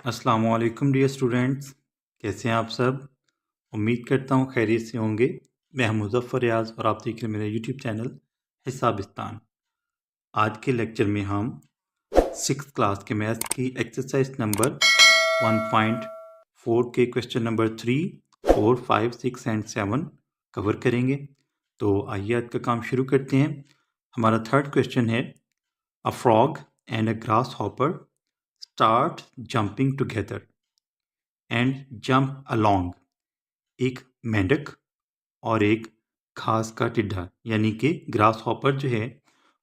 अस्सलाम वालेकुम dear students, कैसे हैं आप सब। उम्मीद करता हूँ खैरियत से होंगे। मैं हूं मुज़फ़्फ़र रियाज़ और आप देख रहे हैं मेरा यूट्यूब चैनल हिसाबिस्तान। आज के लेक्चर में हम 6th क्लास के मैथ्स की एक्सरसाइज नंबर 1.4 के क्वेश्चन नंबर 3, 4, 5, 6 एंड 7 कवर करेंगे। तो आइए आज का काम शुरू करते हैं। हमारा थर्ड क्वेश्चन है, a frog and a grass hopper start jumping together and jump along. एक मेंढक और एक घास का टिड्डा यानी कि ग्रास हॉपर जो है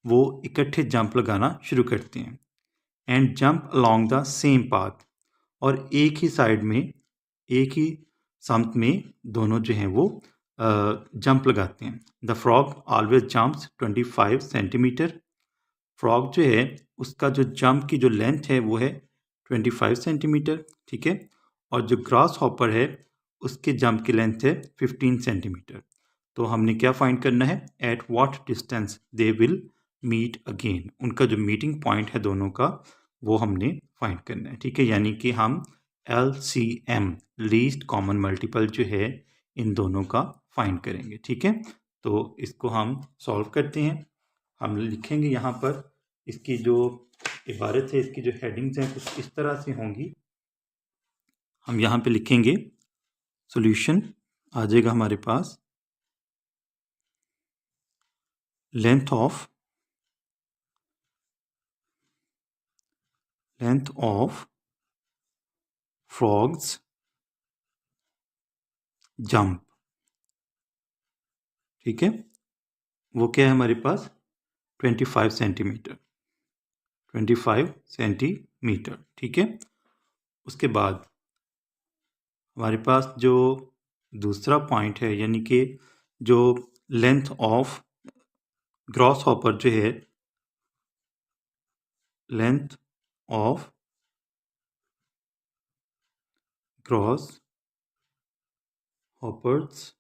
वो इकट्ठे जंप लगाना शुरू करते हैं। And jump along the same path, और एक ही साइड में, एक ही समत में दोनों जो हैं वो जंप लगाते हैं। The frog always jumps 25 centimetre. Frog जो है उसका जो जंप की जो लेंथ है वो है 25 सेंटीमीटर, ठीक है। और जो ग्रास हॉपर है उसके जंप की लेंथ है 15 सेंटीमीटर। तो हमने क्या फाइंड करना है, at what distance they will meet again. उनका जो मीटिंग पॉइंट है दोनों का वो हमने फाइंड करना है, ठीक है। यानी कि हम LCM लीस्ट कॉमन मल्टीपल जो है इन दोनों का फाइंड करेंगे, ठीक है। तो इसको हम सॉल्व करते हैं। हम लिखेंगे यहाँ पर, इसकी जो इबारत है, इसकी जो हेडिंग्स हैं कुछ इस तरह से होंगी। हम यहाँ पे लिखेंगे सॉल्यूशन, आ जाएगा हमारे पास लेंथ ऑफ फ्रॉग्स जंप, ठीक है। वो क्या है हमारे पास 25 सेंटीमीटर, 25 सेंटीमीटर, ठीक है। उसके बाद हमारे पास जो दूसरा पॉइंट है, यानी कि जो लेंथ ऑफ ग्रॉस हॉपर जो है, length of gross hoppers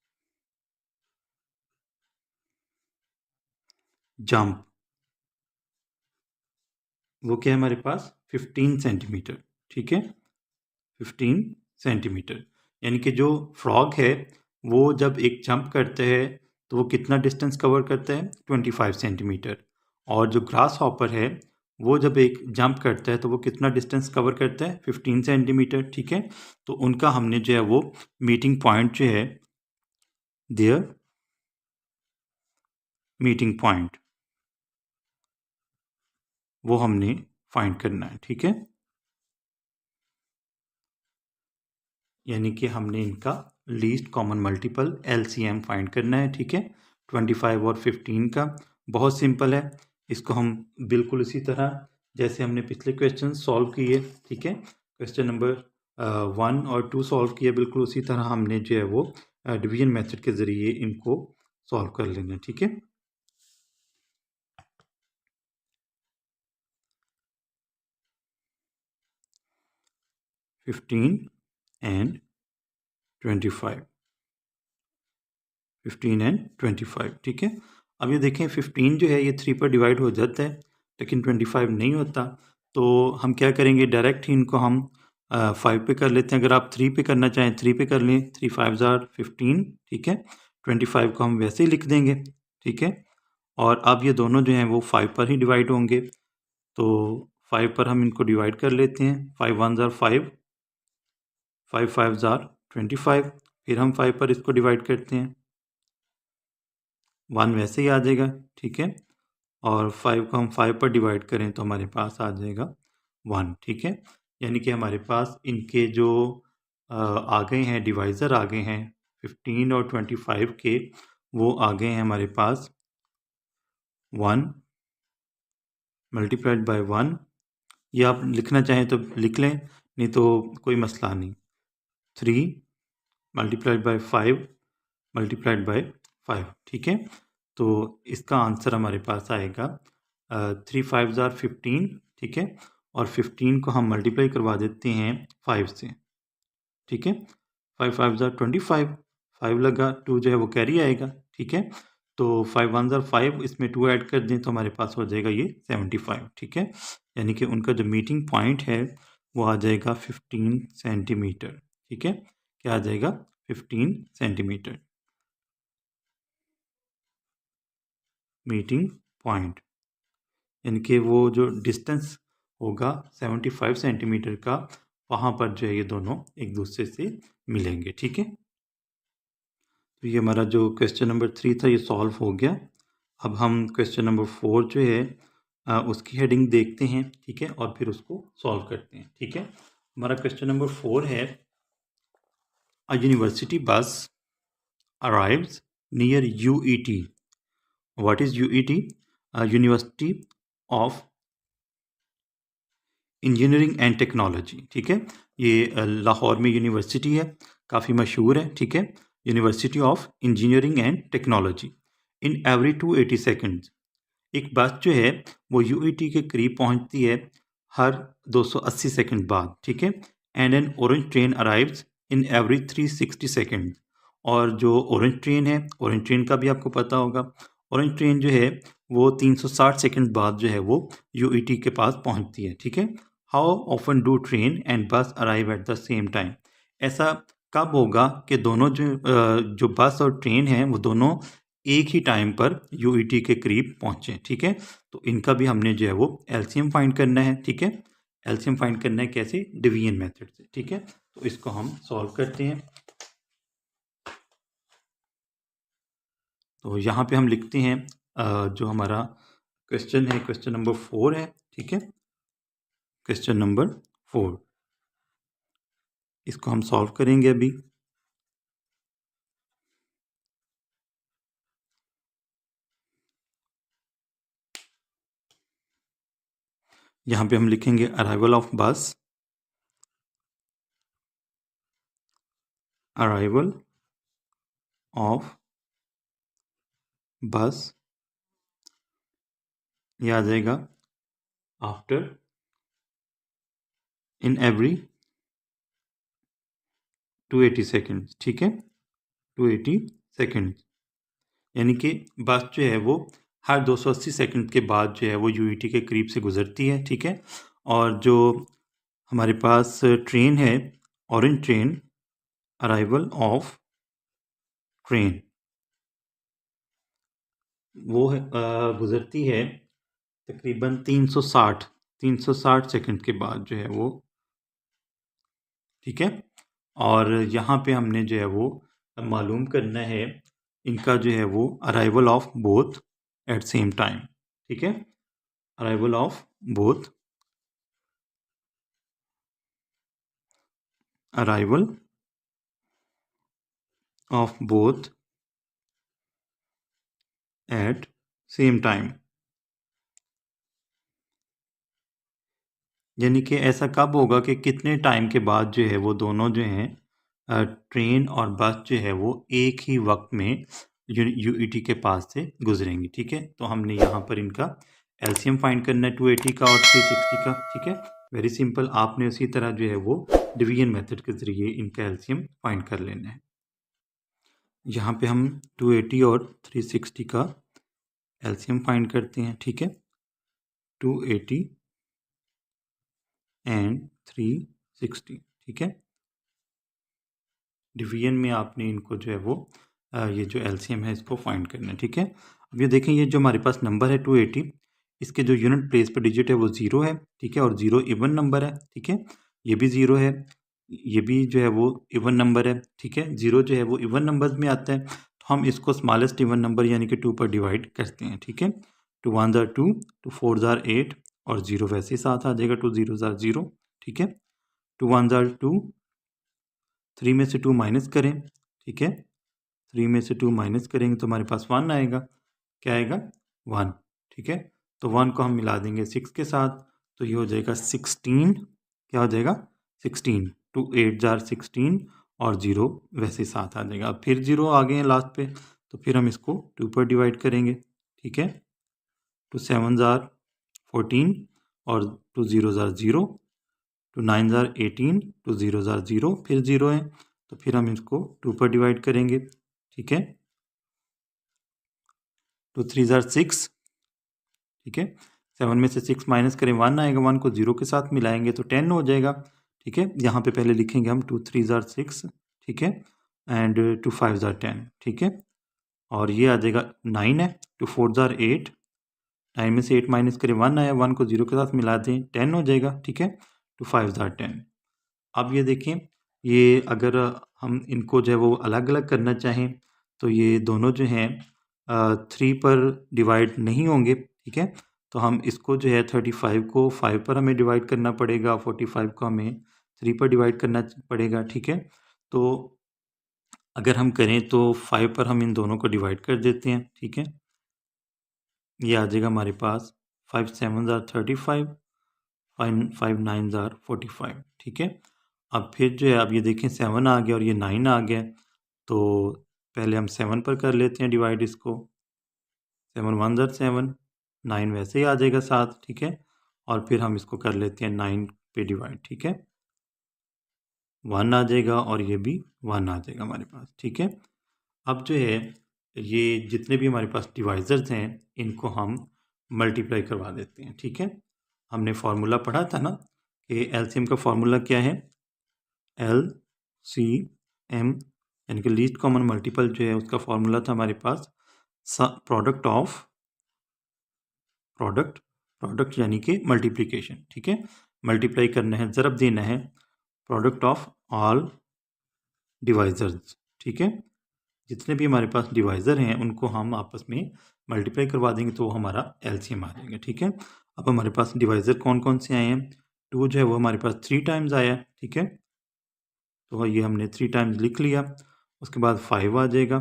jump, वो क्या है हमारे पास 15 सेंटीमीटर, ठीक है। 15 सेंटीमीटर, यानी कि जो फ्रॉग है वो जब एक जंप करते हैं तो वो कितना डिस्टेंस कवर करता है 25 सेंटीमीटर। और जो ग्रास हॉपर है वो जब एक जंप करता है तो वो कितना डिस्टेंस कवर करता है 15 सेंटीमीटर, ठीक है। तो उनका हमने जो है वो मीटिंग पॉइंट जो है, देयर मीटिंग पॉइंट, वो हमने फाइंड करना है, ठीक है। यानी कि हमने इनका least common multiple LCM find करना है, ठीक है। 25 और 15 का बहुत सिंपल है। इसको हम बिल्कुल इसी तरह जैसे हमने पिछले क्वेश्चन सॉल्व किए, ठीक है, क्वेश्चन नंबर 1 और 2 सॉल्व किए, बिल्कुल उसी तरह हमने जो है वो डिवीजन मेथड के ज़रिए इनको सॉल्व कर लेना, ठीक है। फिफ्टीन एंड 25, 15 एंड 25, ठीक है। अब ये देखें 15 जो है ये 3 पर डिवाइड हो जाता है लेकिन 25 नहीं होता। तो हम क्या करेंगे, डायरेक्ट ही इनको हम 5 पे कर लेते हैं। अगर आप 3 पे करना चाहें 3 पे कर लें, 3 5 ज़ार 15, ठीक है। 25 को हम वैसे ही लिख देंगे, ठीक है। और अब ये दोनों जो हैं वो 5 पर ही डिवाइड होंगे, तो 5 पर हम इनको डिवाइड कर लेते हैं। 5 1 ज़ार 5, 5 5 ज़ार 25, फिर हम 5 पर इसको डिवाइड करते हैं, 1 वैसे ही आ जाएगा, ठीक है। और 5 को हम 5 पर डिवाइड करें तो हमारे पास आ जाएगा 1, ठीक है। यानी कि हमारे पास इनके जो आ गए हैं, डिवाइज़र आ गए हैं 15 और 25 के, वो आ गए हैं हमारे पास 1 मल्टीप्लाइड बाय 1। ये आप लिखना चाहें तो लिख लें, नहीं तो कोई मसला नहीं। 3 मल्टीप्लाइड बाय 5 मल्टीप्लाइड बाय 5, ठीक है। तो इसका आंसर हमारे पास आएगा 3 5 ज़ार 15, ठीक है। और 15 को हम मल्टीप्लाई करवा देते हैं 5 से, ठीक है। 5 5 ज़ार 25, 5 लगा, 2 जो है वो कैरी आएगा, ठीक है। तो 5 1 ज़ार 5, इसमें 2 ऐड कर दें तो हमारे पास हो जाएगा ये 75, ठीक है। यानी कि उनका जो मीटिंग पॉइंट है वो आ जाएगा 15 सेंटीमीटर। ठीक है, क्या आ जाएगा? 15 सेंटीमीटर। मीटिंग पॉइंट यानी कि वो जो डिस्टेंस होगा 75 सेंटीमीटर का, वहाँ पर जो है ये दोनों एक दूसरे से मिलेंगे। ठीक है, तो ये हमारा जो क्वेश्चन नंबर 3 था ये सॉल्व हो गया। अब हम क्वेश्चन नंबर 4 जो है उसकी हेडिंग देखते हैं। ठीक है, और फिर उसको सॉल्व करते हैं। ठीक है, हमारा क्वेश्चन नंबर 4 है, अ यूनिवर्सिटी बस arrives near UET। What is UET? University of engineering and technology. ठीक है, ये लाहौर में यूनिवर्सिटी है, काफ़ी मशहूर है। ठीक है, university of engineering and technology. In every 280 seconds एक बस जो है वो UET के करीब पहुंचती है हर 280 सेकंड बाद। ठीक है, and N orange train arrives in every 360 second. और जो ऑरेंज ट्रेन है, ऑरेंज ट्रेन का भी आपको पता होगा, ऑरेंज ट्रेन जो है वो 360 सेकंड बाद जो है वो UET के पास पहुंचती है। ठीक है, how often do train and bus arrive at the same time? ऐसा कब होगा कि दोनों जो बस और ट्रेन है वो दोनों एक ही टाइम पर UET के करीब पहुंचे? ठीक है, तो इनका भी हमने जो है वो LCM फाइंड करना है। ठीक है, LCM फाइंड करना है कैसे? डिवीजन मेथड से। ठीक है, तो इसको हम सॉल्व करते हैं। तो यहाँ पे हम लिखते हैं जो हमारा क्वेश्चन है, क्वेश्चन नंबर 4 है। ठीक है, क्वेश्चन नंबर 4 इसको हम सॉल्व करेंगे अभी। यहाँ पे हम लिखेंगे अराइवल ऑफ बस, अराइवल ऑफ बस, ये आ जाएगा आफ्टर इन एवरी 280 सेकेंड्स। ठीक है, 280 सेकेंड यानी कि बस जो है वो हर 280 सेकंड के बाद जो है वो UET के करीब से गुजरती है। ठीक है, और जो हमारे पास ट्रेन है, orange train, arrival of train, वो गुजरती है तकरीबन 360 सेकंड के बाद जो है वो। ठीक है, और यहाँ पे हमने जो है वो मालूम करना है इनका जो है वो arrival of both at same time. ठीक है, arrival of both, arrival of both at same time यानी कि ऐसा कब होगा कि कितने टाइम के बाद जो है वो दोनों जो हैं ट्रेन और बस जो है वो एक ही वक्त में UET के पास से गुजरेंगी। ठीक है, तो हमने यहाँ पर इनका LCM फाइंड करना है 280 का और 360 का। ठीक है, वेरी सिंपल, आपने उसी तरह जो है वो डिवीजन मेथड के ज़रिए इनका LCM फाइंड कर लेना है। यहाँ पे हम 280 और 360 का LCM फाइंड करते हैं। ठीक है, 280 एंड 360। ठीक है, डिवीजन में आपने इनको जो है वो ये जो LCM है इसको फाइंड करना है। ठीक है, अब ये देखें, ये जो हमारे पास नंबर है 280, इसके जो यूनिट प्लेस पर डिजिट है वो 0 है। ठीक है, और 0 इवन नंबर है। ठीक है, ये भी 0 है, ये भी जो है वो इवन नंबर है। ठीक है, 0 जो है वो इवन नंबर्स में आता है, तो हम इसको स्मॉलेस्ट इवन नंबर यानी कि 2 पर डिवाइड करते हैं। ठीक है, 2 1 ज़ार 2, 2 4 ज़ार 8 और 0 वैसे ही साथ आ जाएगा, 2 0 ज़ार 0। ठीक है, 2 1 ज़ार 2, 3 में से 2 माइनस करें। ठीक है, 3 में से 2 माइनस करेंगे तो हमारे पास 1 आएगा। क्या आएगा? 1। ठीक है, तो 1 को हम मिला देंगे 6 के साथ, तो ये हो जाएगा 16। क्या हो जाएगा? 16। 2 8 ज़ार 16 और 0 वैसे साथ आ जाएगा। अब फिर 0 आ गए हैं लास्ट पे, तो फिर हम इसको 2 पर डिवाइड करेंगे। ठीक है, 2 7 ज़ार 14 और 2 0 ज़ार 0, 2 9 ज़ार 18, 2 0 ज़ार 0, फिर 0 है, तो फिर हम इसको 2 पर डिवाइड करेंगे। ठीक है, 2 3 ज़ार 6। ठीक है, 7 में से 6 माइनस करें 1 आएगा, 1 को 0 के साथ मिलाएंगे तो 10 हो जाएगा। ठीक है, यहाँ पे पहले लिखेंगे हम 2 3 ज़ार 6, ठीक है, एंड 2 5 ज़ार 10, ठीक है, और ये आ जाएगा 9 है, 2 4 ज़ार 8, 9 में से 8 माइनस करें 1 आया, 1 को 0 के साथ मिला दें 10 हो जाएगा। ठीक है, 2 5 ज़ार 10। अब ये देखें, ये अगर हम इनको जो है वो अलग अलग करना चाहें तो ये दोनों जो हैं 3 पर डिवाइड नहीं होंगे। ठीक है, तो हम इसको जो है 35 को 5 पर हमें डिवाइड करना पड़ेगा, 45 को हमें 3 पर डिवाइड करना पड़ेगा। ठीक है, तो अगर हम करें तो 5 पर हम इन दोनों को डिवाइड कर देते हैं। ठीक है, ये आ जाएगा हमारे पास 5 7 ज़ार 35, 5 9 ज़ार 45। ठीक है, अब फिर जो है अब ये देखें 7 आ गया और ये 9 आ गया, तो पहले हम 7 पर कर लेते हैं डिवाइड इसको। 7 1 ज़ार 7, 9 वैसे ही आ जाएगा साथ। ठीक है, और फिर हम इसको कर लेते हैं 9 पे डिवाइड। ठीक है, 1 आ जाएगा और ये भी 1 आ जाएगा हमारे पास। ठीक है, अब जो है ये जितने भी हमारे पास डिवाइजर्स हैं इनको हम मल्टीप्लाई करवा देते हैं। ठीक है, हमने फार्मूला पढ़ा था ना कि एलसीएम का फार्मूला क्या है, LCM यानी कि लीस्ट कॉमन मल्टीपल जो है उसका फार्मूला था हमारे पास प्रोडक्ट यानी कि मल्टीप्लिकेशन। ठीक है, मल्टीप्लाई करना है, ज़रब देना है प्रोडक्ट ऑफ ऑल डिवाइजर्स। ठीक है, जितने भी हमारे पास डिवाइज़र हैं उनको हम आपस में मल्टीप्लाई करवा देंगे तो वो हमारा एलसीएम आ जाएगा। ठीक है, अब हमारे पास डिवाइज़र कौन कौन से आए हैं, 2 जो है वो हमारे पास 3 टाइम्स आया। ठीक है, तो ये हमने 3 टाइम्स लिख लिया। उसके बाद 5 आ जाएगा,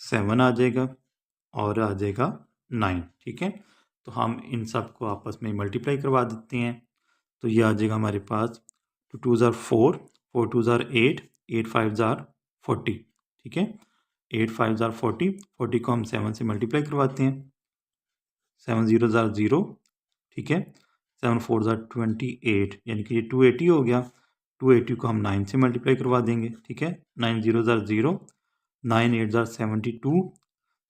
7 आ जाएगा और आ जाएगा 9। ठीक है, तो हम इन सब को आपस में मल्टीप्लाई करवा देते हैं, तो ये आ जाएगा हमारे पास 2 2 ज़ार 4, 4 2 ज़ार 8, 8 5 ज़ार 40। ठीक है, 8 5 ज़ार 40, 40 को हम 7 से मल्टीप्लाई करवाते हैं, 7 0 ज़ार 0। ठीक है, 7 4 ज़ार 28 यानी कि ये 280 हो गया, 280 को हम 9 से मल्टीप्लाई करवा देंगे। ठीक है, 9 0 ज़ार 0, 9 8 ज़ार 72,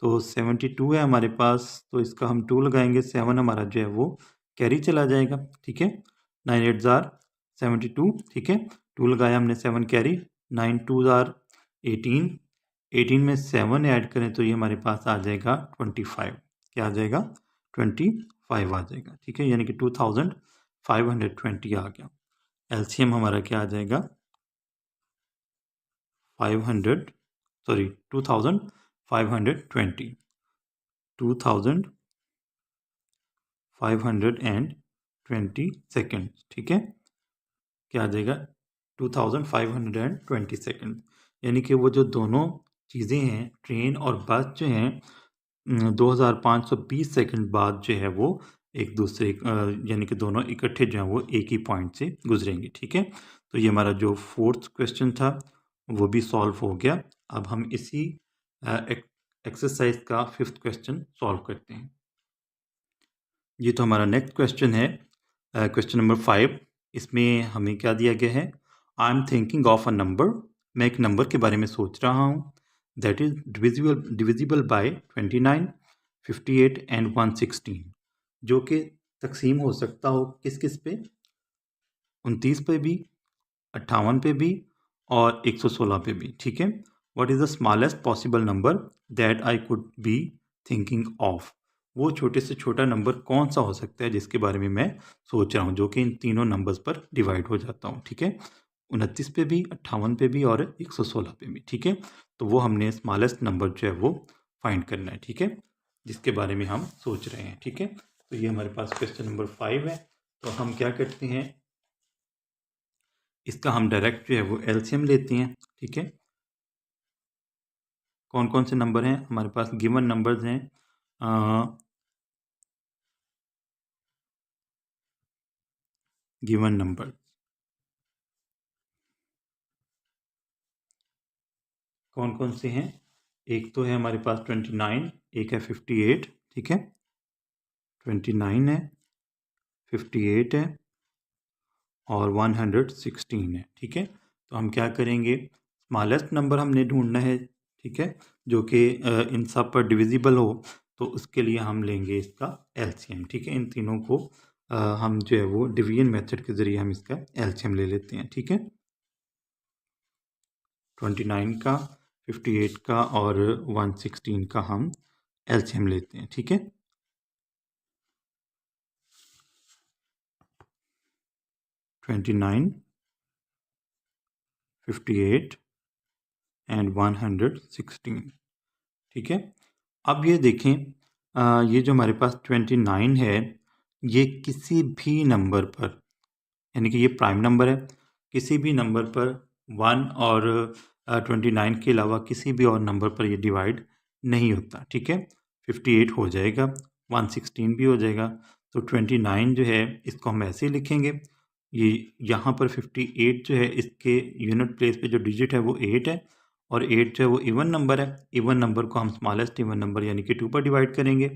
तो 72 है हमारे पास, तो इसका हम 2 लगाएंगे, 7 हमारा जो है वो कैरी चला जाएगा। ठीक है, 9 8 ज़ार 72। ठीक है, 2 लगाया हमने, 7 कैरी, 9 2 ज़ार 18, 18 में 7 ऐड करें तो ये हमारे पास आ जाएगा 25। क्या आ जाएगा, 25 आ जाएगा। ठीक है, यानी कि 2520 आ गया। एलसीएम हमारा क्या आ जाएगा, 2520, 2520 सेकेंड। ठीक है, क्या आ जाएगा, 2520 सेकेंड, यानी कि वो जो दोनों चीज़ें हैं ट्रेन और बस जो हैं 2520 सेकंड बाद जो है वो एक दूसरे यानी कि दोनों इकट्ठे जो हैं वो एक ही पॉइंट से गुजरेंगे। ठीक है, तो ये हमारा जो 4th क्वेश्चन था वो भी सॉल्व हो गया। अब हम इसी एक्सरसाइज का 5th क्वेश्चन सॉल्व करते हैं। ये तो हमारा नेक्स्ट क्वेश्चन है, क्वेश्चन नंबर 5। इसमें हमें क्या दिया गया है, I am thinking of a number, मैं एक नंबर के बारे में सोच रहा हूँ, that is divisible by 29, 58 and 116, जो कि तकसीम हो सकता हो किस किस पे, 29 पे भी, 58 पे भी और 116 पे भी। ठीक है, what is the smallest possible number that I could be thinking of, वो छोटे से छोटा नंबर कौन सा हो सकता है जिसके बारे में मैं सोच रहा हूँ, जो कि इन तीनों नंबर्स पर डिवाइड हो जाता हूँ। ठीक है, 29 पे भी, 58 पे भी और 116 पे भी। ठीक है, तो वो हमने स्मॉलेस्ट नंबर जो है वो फाइंड करना है। ठीक है, जिसके बारे में हम सोच रहे हैं। ठीक है, तो ये हमारे पास क्वेश्चन नंबर 5 है। तो हम क्या करते हैं, इसका हम डायरेक्ट जो है वो एलसीएम लेते हैं। ठीक है, कौन कौन से नंबर हैं हमारे पास, गिवन नंबर्स हैं, गिवन नंबर कौन कौन से हैं, एक तो है हमारे पास 29, एक है 58। ठीक है, 29 है, 58 है और 116 है। ठीक है, तो हम क्या करेंगे, स्मॉलेस्ट नंबर हमने ढूंढना है। ठीक है, जो कि इन सब पर डिविजिबल हो, तो उसके लिए हम लेंगे इसका एलसीएम। ठीक है, इन तीनों को हम जो है वो डिवीजन मेथड के ज़रिए हम इसका एलसीएम ले लेते हैं। ठीक है, 29 का, 58 का और 116 का हम एलसीएम लेते हैं। ठीक है, 29, 58 एंड 116। ठीक है, अब ये देखें, ये जो हमारे पास 29 है, ये किसी भी नंबर पर, यानी कि ये प्राइम नंबर है, किसी भी नंबर पर 1 और 29 के अलावा किसी भी और नंबर पर ये डिवाइड नहीं होता। ठीक है, 58 हो जाएगा, 116 भी हो जाएगा। तो 29 जो है इसको हम ऐसे ही लिखेंगे, ये यहाँ पर 58 जो है इसके यूनिट प्लेस पे जो डिजिट है वो 8 है, और 8 जो है वो इवन नंबर है। इवन नंबर को हम स्मॉलेस्ट इवन नंबर यानी कि 2 पर डिवाइड करेंगे।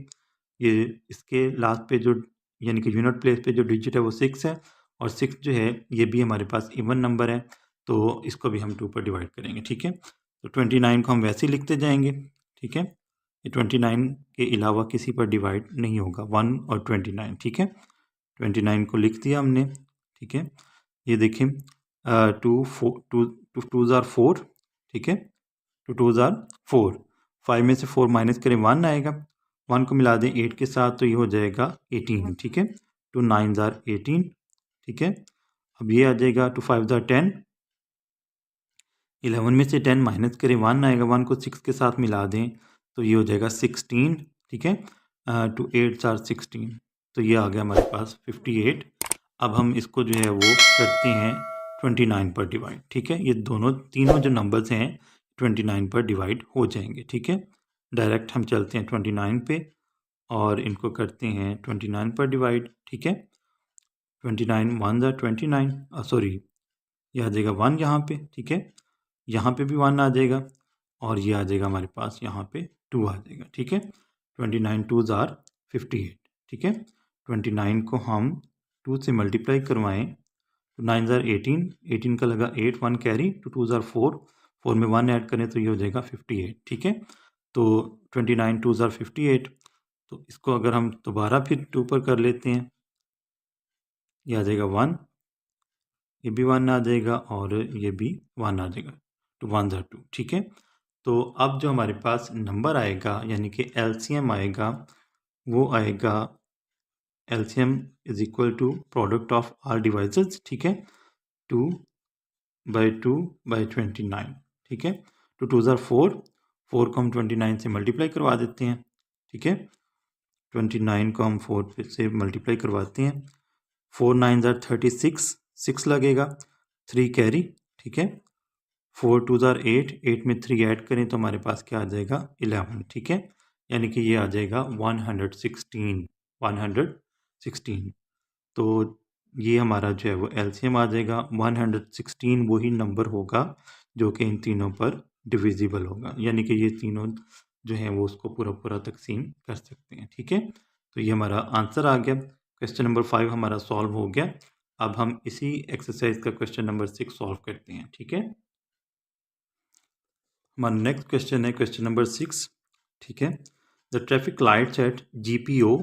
ये इसके लास्ट पे जो यानी कि यूनिट प्लेस पे जो डिजिट है वो 6 है, और 6 जो है ये भी हमारे पास इवन नंबर है, तो इसको भी हम 2 पर डिवाइड करेंगे। ठीक है, तो 29 को हम वैसे ही लिखते जाएंगे। ठीक है, ये 29 के अलावा किसी पर डिवाइड नहीं होगा, 1 और 29। ठीक है, 29 को लिख दिया हमने। ठीक है, ये देखें, 2 ज़ार 4। ठीक है, 2 ज़ार 4, 5 में से 4 माइनस करें 1 आएगा, 1 को मिला दें 8 के साथ तो ये हो जाएगा 18। ठीक है, 2 9 ज़ार 18। ठीक है, अब ये आ जाएगा 2 5 ज़ार 10, 11 में से 10 माइनस करें 1 आएगा, 1 को 6 के साथ मिला दें तो ये हो जाएगा 16। ठीक है, 2 8 ज़ार 16, तो ये आ गया हमारे पास 58। अब हम इसको जो है वो करते हैं 29 पर डिवाइड। ठीक है, ये तीनों जो नंबर्स हैं 29 पर डिवाइड हो जाएंगे। ठीक है, डायरेक्ट हम चलते हैं 29 पे और इनको करते हैं 29 पर डिवाइड। ठीक है, 29 1 ज़ार 29, सॉरी ये आ जाएगा 1 यहाँ पे। ठीक है, यहाँ पे भी 1 आ जाएगा, और ये आ जाएगा हमारे पास यहाँ पे 2 आ जाएगा। ठीक है, 29 2 ज़ार 58। ठीक है, 29 को हम 2 से मल्टीप्लाई करवाएं तो 9 ज़ार 18, 18 का लगा 8, 1 कैरी, तो 2 ज़ार 4, 4 में 1 ऐड करें तो ये हो जाएगा 58। ठीक है, तो 29 2 ज़ार 58, तो इसको अगर हम दोबारा फिर 2 पर कर लेते हैं, ये आ जाएगा 1, ये भी 1 आ जाएगा और ये भी 1 आ जाएगा, तो 1 ज़ार 2। ठीक है, तो अब जो हमारे पास नंबर आएगा यानी कि एलसीएम आएगा, वो आएगा LCM is equal to product of are divisors. ठीक है, 2 बाई 2 बाई 29। ठीक है, तो 2 ज़ार 4, 4 को हम 29 से मल्टीप्लाई करवा देते हैं। ठीक है, 29 को हम 4 से मल्टीप्लाई करवाते हैं, 4 9 ज़ार 36, 6 लगेगा, 3 कैरी। ठीक है, 4 2 ज़ार 8, 8 में 3 ऐड करें तो हमारे पास क्या आ जाएगा 11। ठीक है, यानी कि ये आ जाएगा 116, 116। तो ये हमारा जो है वो एलसीएम आ जाएगा 116, वही नंबर होगा जो कि इन तीनों पर डिविजिबल होगा, यानी कि ये तीनों जो हैं वो उसको पूरा पूरा तकसीम कर सकते हैं। ठीक है, तो ये हमारा आंसर आ गया। क्वेश्चन नंबर 5 हमारा सॉल्व हो गया। अब हम इसी एक्सरसाइज का क्वेश्चन नंबर 6 सॉल्व करते हैं। ठीक है, हमारा नेक्स्ट क्वेश्चन है क्वेश्चन नंबर 6। ठीक है, the traffic lights at GPO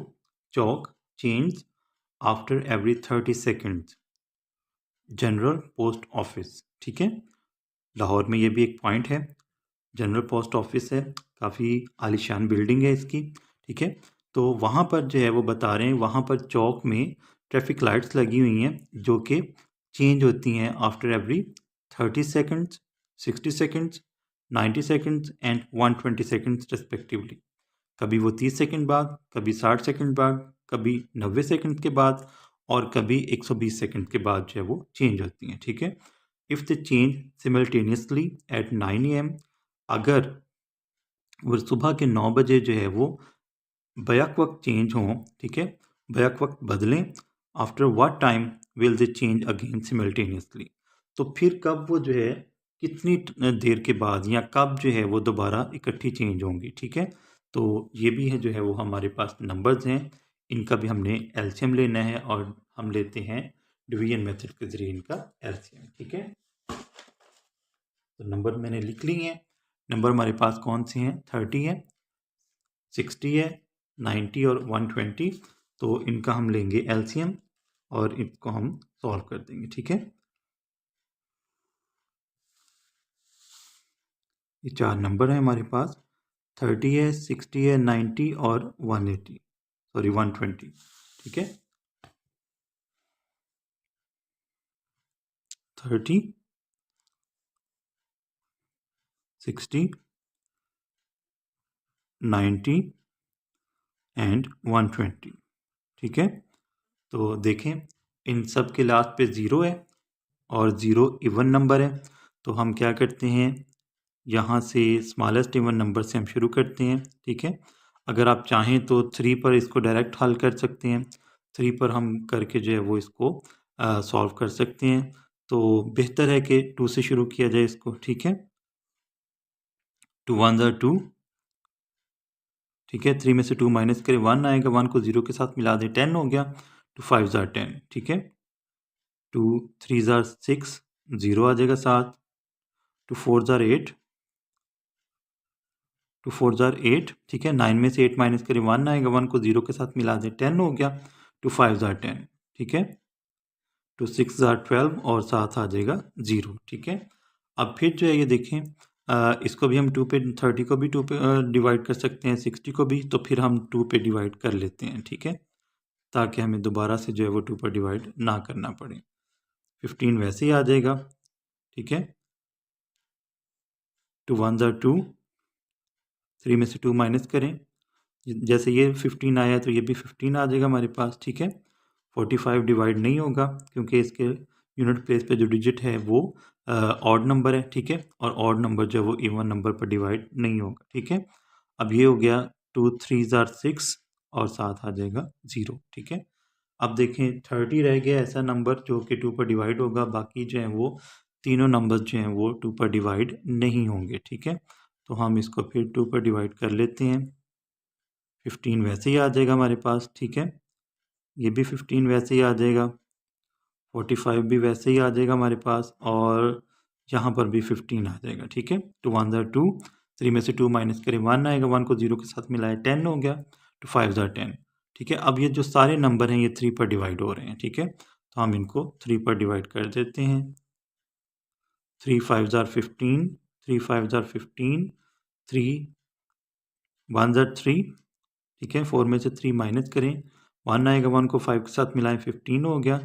चौक change after every 30 seconds, general post office. ठीक है, लाहौर में ये भी एक पॉइंट है, जनरल पोस्ट ऑफिस है, काफ़ी आलीशान बिल्डिंग है इसकी। ठीक है, तो वहाँ पर जो है वो बता रहे हैं, वहाँ पर चौक में ट्रैफिक लाइट्स लगी हुई हैं जो कि चेंज होती हैं after every 30 seconds, 60 seconds, 90 seconds and 120 seconds respectively. कभी वो 30 सेकंड बाद, कभी 60 सेकंड बाद, कभी 90 सेकंड के बाद, और कभी 120 सेकंड के बाद जो है वो चेंज होती हैं। ठीक है, if the change simultaneously at 9 AM, अगर वो सुबह के 9 बजे जो है वो बैक वक्त चेंज हों। ठीक है, बैक वक्त बदलें, after what time will they change again simultaneously, तो फिर कब वो जो है कितनी देर के बाद या कब जो है वो दोबारा इकट्ठी चेंज होंगी। ठीक है, तो ये भी है जो है वो हमारे पास नंबर्स हैं, इनका भी हमने एलसीएम लेना है और हम लेते हैं डिवीजन मेथड के ज़रिए इनका एलसीएम। ठीक है, तो नंबर मैंने लिख लिए हैं। नंबर हमारे पास कौन से हैं, 30 है, 60 है, 90 और 120, तो इनका हम लेंगे एलसीएम और इसको हम सॉल्व कर देंगे। ठीक है, ये 4 नंबर है हमारे पास, 30 है, 60 है, 90 और 120। ठीक है, 30, 60, 90 एंड 120। ठीक है, तो देखें इन सब के लास्ट पे 0 है और 0 इवन नंबर है, तो हम क्या करते हैं, यहाँ से स्मॉलेस्ट इवन नंबर से हम शुरू करते हैं। ठीक है, अगर आप चाहें तो 3 पर इसको डायरेक्ट हल कर सकते हैं, 3 पर हम करके जो है वो इसको सॉल्व कर सकते हैं, तो बेहतर है कि 2 से शुरू किया जाए इसको। ठीक है, 2 1 are 2। ठीक है, 3 में से 2 माइनस करें 1 आएगा, 1 को 0 के साथ मिला दें 10 हो गया, 2 5 are 10। ठीक है, 2 3 are 6, 0 आ जाएगा 7, 2 4 are 8, 2 4 are 8। ठीक है, 9 में से 8 माइनस करें 1 आएगा, 1 को 0 के साथ मिला दें 10 हो गया, 2 5 are 10। ठीक है, 2 6 are 12 और साथ आ जाएगा 0। ठीक है, अब फिर जो है ये देखें, इसको भी हम 2 पे, 30 को भी 2 पे डिवाइड कर सकते हैं, 60 को भी, तो फिर हम 2 पे डिवाइड कर लेते हैं। ठीक है, ताकि हमें दोबारा से जो है वो 2 पर डिवाइड ना करना पड़े। 15 वैसे ही आ जाएगा। ठीक है, 2 1 are 2, 3 में से 2 माइनस करें, जैसे ये 15 आया तो ये भी 15 आ जाएगा हमारे पास। ठीक है, 45 डिवाइड नहीं होगा क्योंकि इसके यूनिट प्लेस पे जो डिजिट है वो ऑड नंबर है। ठीक है, और ऑड नंबर जो है वो इवन नंबर पर डिवाइड नहीं होगा। ठीक है, अब ये हो गया 2 3 are 6 और साथ आ जाएगा 0। ठीक है, अब देखें 30 रह गया ऐसा नंबर जो कि 2 पर डिवाइड होगा, बाकी जो है वो तीनों नंबर्स जो हैं वो 2 पर डिवाइड नहीं होंगे। ठीक है, तो हम इसको फिर 2 पर डिवाइड कर लेते हैं, 15 वैसे ही आ जाएगा हमारे पास। ठीक है, ये भी 15 वैसे ही आ जाएगा, 45 भी वैसे ही आ जाएगा हमारे पास, और यहाँ पर भी 15 आ जाएगा। ठीक है, 2 1 are 2, 3 में से 2 माइनस करें 1 आएगा, 1 को 0 के साथ मिलाया 10 हो गया, 2 5 are 10। ठीक है, अब ये जो सारे नंबर हैं ये 3 पर डिवाइड हो रहे हैं। ठीक है, तो हम इनको 3 पर डिवाइड कर देते हैं, 3 5 are 15, 3 5 are 15, 3 1 are 3। ठीक है, 4 में से 3 माइनस करें 1 आएगा, 1 को 5 के साथ मिलाएं 15 हो गया,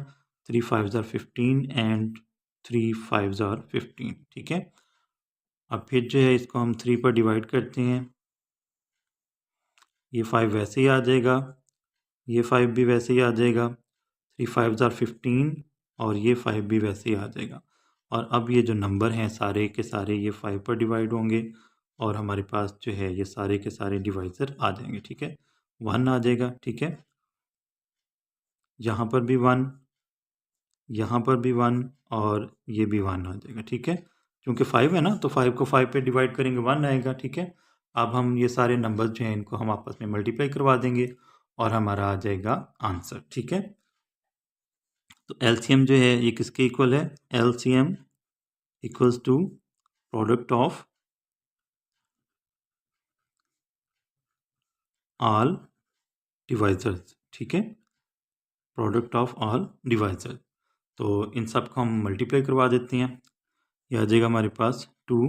3 5 are 15 एंड 3 5 are 15। ठीक है, अब फिर जो है इसको हम 3 पर डिवाइड करते हैं, ये 5 वैसे ही आ जाएगा, ये 5 भी वैसे ही आ जाएगा, 3 5 are 15 और ये 5 भी वैसे ही आ जाएगा। और अब ये जो नंबर हैं सारे के सारे ये 5 पर डिवाइड होंगे और हमारे पास जो है ये सारे के सारे डिवाइज़र आ जाएंगे। ठीक है, 1 आ जाएगा। ठीक है, यहाँ पर भी 1, यहाँ पर भी 1 और ये भी 1 आ जाएगा। ठीक है, क्योंकि 5 है ना, तो 5 को 5 पे डिवाइड करेंगे 1 आएगा। ठीक है, अब हम ये सारे नंबर्स जो हैं इनको हम आपस में मल्टीप्लाई करवा देंगे और हमारा आ जाएगा आंसर। ठीक है, तो एलसीएम जो है ये किसके इक्वल है, LCM equals to product of all divisors. ठीक है, प्रोडक्ट ऑफ ऑल डिवाइजर्स, तो इन सब को हम मल्टीप्लाई करवा देते हैं, ये आ जाएगा हमारे पास 2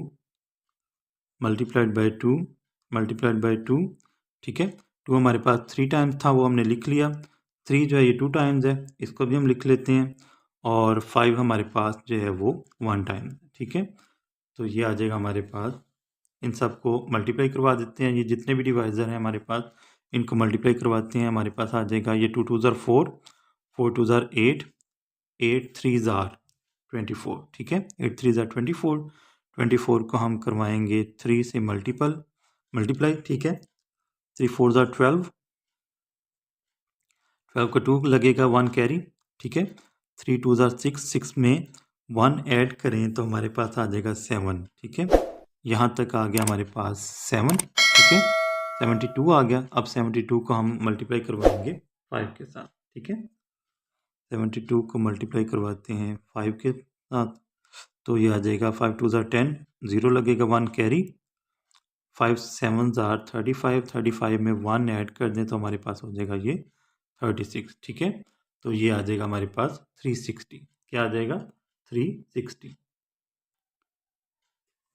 मल्टीप्लाइड बाई 2 मल्टीप्लाइड बाई 2। ठीक है, 2 हमारे पास 3 टाइम्स था वो हमने लिख लिया, 3 जो है ये 2 टाइम्स है, इसको भी हम लिख लेते हैं, और 5 हमारे पास जो है वो 1 टाइम। ठीक है, तो ये आ जाएगा हमारे पास, इन सब को मल्टीप्लाई करवा देते हैं, ये जितने भी डिवाइज़र हैं हमारे पास इनको मल्टीप्लाई करवाते हैं, हमारे पास आ जाएगा ये 2 2 are 4, 4 2 are 8, 8 3 are 24। ठीक है, 8 3 are 24, 24 को हम करवाएंगे 3 से मल्टीप्लाई। ठीक है, 3 4 are 12, 12 को 2 लगेगा, 1 कैरी। ठीक है, 3 2 are 6, 6 में 1 ऐड करें तो हमारे पास आ जाएगा 7। ठीक है, यहाँ तक आ गया हमारे पास 7। ठीक है, 72 आ गया, अब 72 को हम मल्टीप्लाई करवाएंगे 5 के साथ। ठीक है, 72 को मल्टीप्लाई करवाते हैं 5 के साथ, तो ये आ जाएगा 5 2 are 10, 0 लगेगा, 1 कैरी, 5 7s आर 35, 35 में 1 ऐड कर दें तो हमारे पास हो जाएगा ये 36, ठीक है। तो ये आ जाएगा हमारे पास 360। क्या आ जाएगा? 360।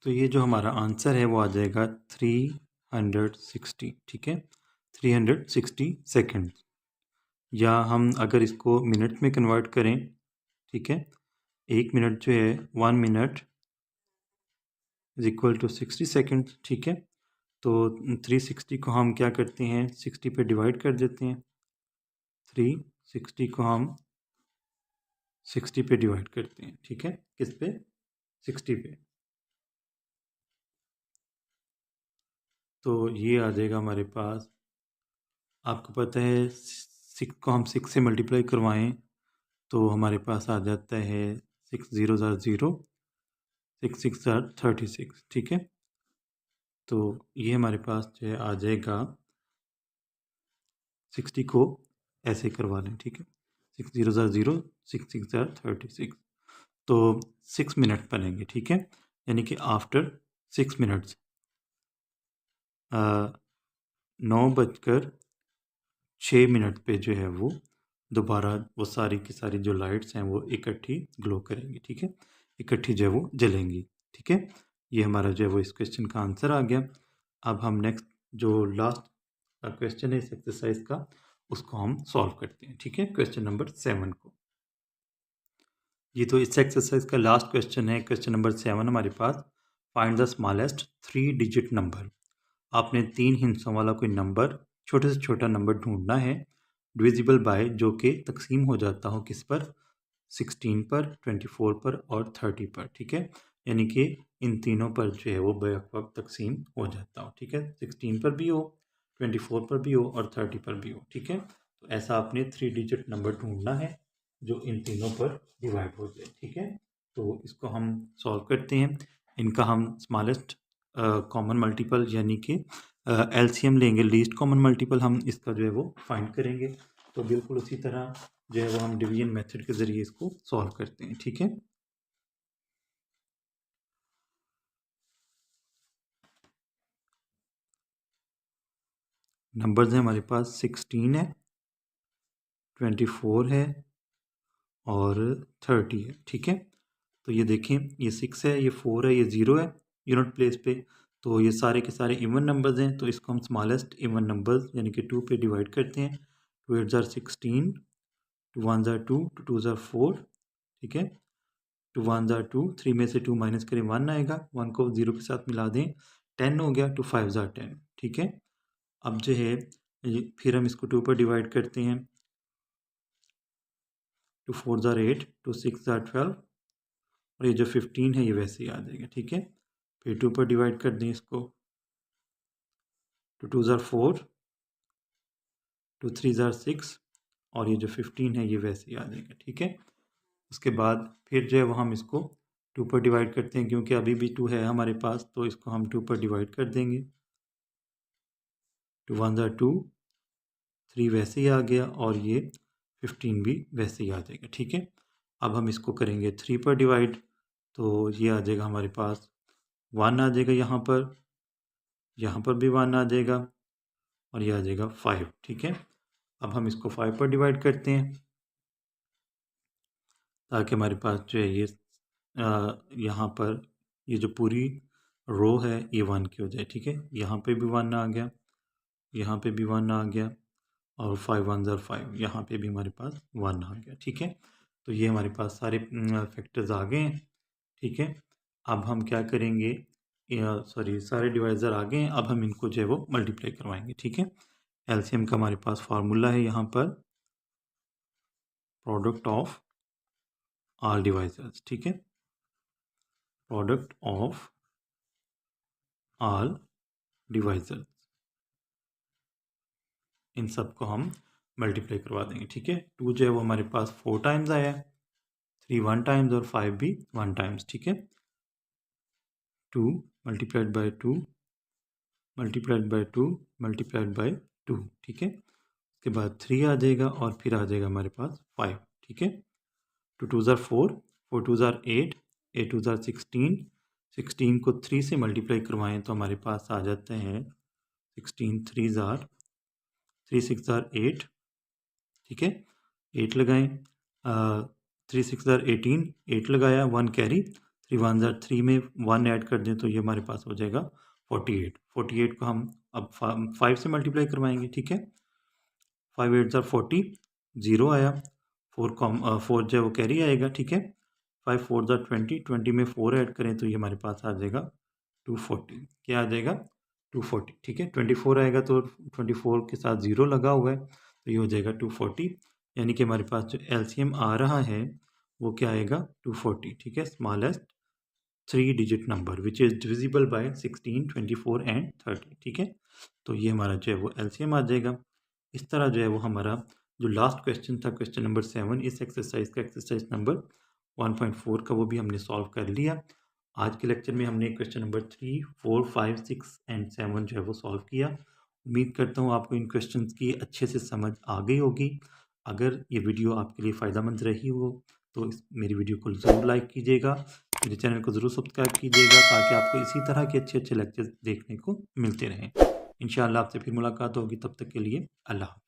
तो ये जो हमारा आंसर है वो आ जाएगा 360, ठीक है, 360 सेकेंड। या हम अगर इसको मिनट में कन्वर्ट करें, ठीक है, 1 मिनट जो है 1 minute is equal to 60 second, ठीक है। तो 360 को हम क्या करते हैं, 60 पे डिवाइड कर देते हैं। 360 को हम 60 पे डिवाइड करते हैं, ठीक है, किस पे? 60 पे। तो ये आ जाएगा हमारे पास, आपको पता है 6 को हम 6 से मल्टीप्लाई करवाएं तो हमारे पास आ जाता है 6 0 0, 6 6 36, ठीक है। तो ये हमारे पास जो है आ जाएगा, 60 को ऐसे करवा लें, ठीक है, 6 0 0, 6 6 36। तो 6 मिनट बनेंगे, ठीक है, यानी कि आफ्टर 6 मिनट्स 9:06 पे जो है वो दोबारा वो सारी की सारी जो लाइट्स हैं वो इकट्ठी ग्लो करेंगी, ठीक है, इकट्ठी जो है वो जलेंगी, ठीक है। ये हमारा जो है वो इस क्वेश्चन का आंसर आ गया। अब हम नेक्स्ट जो लास्ट क्वेश्चन है इस एक्सरसाइज का, उसको हम सॉल्व करते हैं, ठीक है, क्वेश्चन नंबर 7 को। ये तो इस एक्सरसाइज का लास्ट क्वेश्चन है, क्वेश्चन नंबर 7 हमारे पास। Find the smallest 3 digit number. आपने 3 हिस्सों वाला कोई नंबर, छोटे से छोटा नंबर ढूंढना है, डिविजिबल बाय, जो कि तकसीम हो जाता हो किस पर? 16 पर, 24 पर और 30 पर, ठीक है, यानी कि इन तीनों पर जो है वो बैक वक्त तकसीम हो जाता हो, ठीक है, 16 पर भी हो, 24 पर भी हो और 30 पर भी हो, ठीक है। तो ऐसा आपने 3 डिजिट नंबर ढूंढना है जो इन तीनों पर डिवाइड हो जाए, ठीक है। तो इसको हम सॉल्व करते हैं। इनका हम स्मॉलेस्ट कॉमन मल्टीपल यानी कि एलसीएम लेंगे, लीस्ट कॉमन मल्टीपल हम इसका जो है वो फाइंड करेंगे। तो बिल्कुल उसी तरह जो है वो हम डिवीजन मेथड के ज़रिए इसको सॉल्व करते हैं, ठीक है। नंबर्स हैं हमारे पास 16 है, 24 है और 30 है, ठीक है। तो ये देखें, ये 6 है, ये 4 है, ये 0 है यूनिट प्लेस पे। तो ये सारे के सारे इवन नंबर्स हैं, तो इसको हम स्मॉलेस्ट इवन नंबर्स यानी कि 2 पे डिवाइड करते हैं। 2 8 ज़ार 16, 2 1 ज़ार 2, 2 2 ज़ार 4, ठीक है, 2 1 ज़ार 2, 3 में से 2 माइनस करें 1 आएगा, 1 को 0 के साथ मिला दें 10 हो गया, 2 5 ज़ार 10, ठीक है। अब जो है फिर हम इसको 2 पर डिवाइड करते हैं, 2 4 ज़ार 8, 2 6 ज़ार 12 और ये जो 15 है ये वैसे ही आ जाएगा, ठीक है। फिर 2 पर डिवाइड कर दें इसको, 2 2 ज़ार 4, 2 3 ज़ार 6 और ये जो 15 है ये वैसे ही आ जाएगा, ठीक है। उसके बाद फिर जो है वो हम इसको 2 पर डिवाइड करते हैं, क्योंकि अभी भी 2 है हमारे पास, तो इसको हम 2 पर डिवाइड कर देंगे। 2 1 ज़ार 2, 3 वैसे ही आ गया और ये 15 भी वैसे ही आ जाएगा, ठीक है। अब हम इसको करेंगे 3 पर डिवाइड, तो ये आ जाएगा हमारे पास 1 आ जाएगा, यहाँ पर भी 1 आ जाएगा और ये आ जाएगा 5, ठीक है। अब हम इसको 5 पर डिवाइड करते हैं ताकि हमारे पास जो है ये यहाँ पर ये जो पूरी रो है ये 1 की हो जाए, ठीक है। यहाँ पे भी 1 आ गया, यहाँ पे भी 1 आ गया और 5 1 ज़ार 5, यहाँ पे भी हमारे पास 1 आ गया, ठीक है। तो ये हमारे पास सारे फैक्टर्स आ गए हैं, ठीक है। अब हम क्या करेंगे, सॉरी सारे डिवाइज़र आ गए हैं, अब हम इनको जो है वो मल्टीप्लाई करवाएंगे, ठीक है। एलसीएम का हमारे पास फार्मूला है यहाँ पर, प्रोडक्ट ऑफ ऑल डिवाइजर्स, ठीक है, प्रोडक्ट ऑफ ऑल डिवाइजर्स, इन सब को हम मल्टीप्लाई करवा देंगे, ठीक है। 2 जो है वो हमारे पास 4 टाइम्स आया है, 3 1 टाइम्स और 5 भी 1 टाइम्स, ठीक है। 2 multiplied by 2 multiplied by 2 multiplied by 2, ठीक है। उसके बाद 3 आ जाएगा और फिर आ जाएगा हमारे पास 5, ठीक है। 2 2 ज़ार 4, 4 2 ज़ार 8, 8 2 ज़ार 16, 16 को 3 से मल्टीप्लाई करवाएं तो हमारे पास आ जाते हैं 16 3 ज़ार 3 6 ज़ार 8, ठीक है, 8 लगाएं, 3 6 ज़ार 18, 8 लगाया, 1 कैरी, 3 1 ज़ार 3 में 1 ऐड कर दें तो ये हमारे पास हो जाएगा 48। 48 को हम अब 5 से मल्टीप्लाई करवाएंगे, ठीक है, 5 8 ज़ार 40, 0 आया, 4 जो है वो कैरी आएगा, ठीक है, 5 4 ज़ार 20, 20 में 4 ऐड करें तो ये हमारे पास आ जाएगा 240। क्या आ जाएगा? 240, ठीक है, 24 आएगा तो 24 के साथ 0 लगा हुआ है तो ये हो जाएगा 240, यानी कि हमारे पास जो एलसीएम आ रहा है वो क्या आएगा? 240, ठीक है, smallest 3 digit number which is divisible by 16, 24 and 30, ठीक है, तो ये हमारा जो है वो एलसीएम आ जाएगा। इस तरह जो है वो हमारा जो लास्ट क्वेश्चन था, क्वेश्चन नंबर 7, इस एक्सरसाइज का एक्सरसाइज नंबर 1.4 का, वो भी हमने सॉल्व कर लिया। आज के लेक्चर में हमने क्वेश्चन नंबर 3, 4, 5, 6 एंड 7 जो है वो सॉल्व किया। उम्मीद करता हूँ आपको इन क्वेश्चंस की अच्छे से समझ आ गई होगी। अगर ये वीडियो आपके लिए फ़ायदेमंद रही हो तो मेरी वीडियो को ज़रूर लाइक कीजिएगा, मेरे चैनल को ज़रूर सब्सक्राइब कीजिएगा ताकि आपको इसी तरह के अच्छे अच्छे लेक्चर्स देखने को मिलते रहें। इंशाअल्लाह आपसे फिर मुलाकात होगी, तब तक के लिए अल्लाह।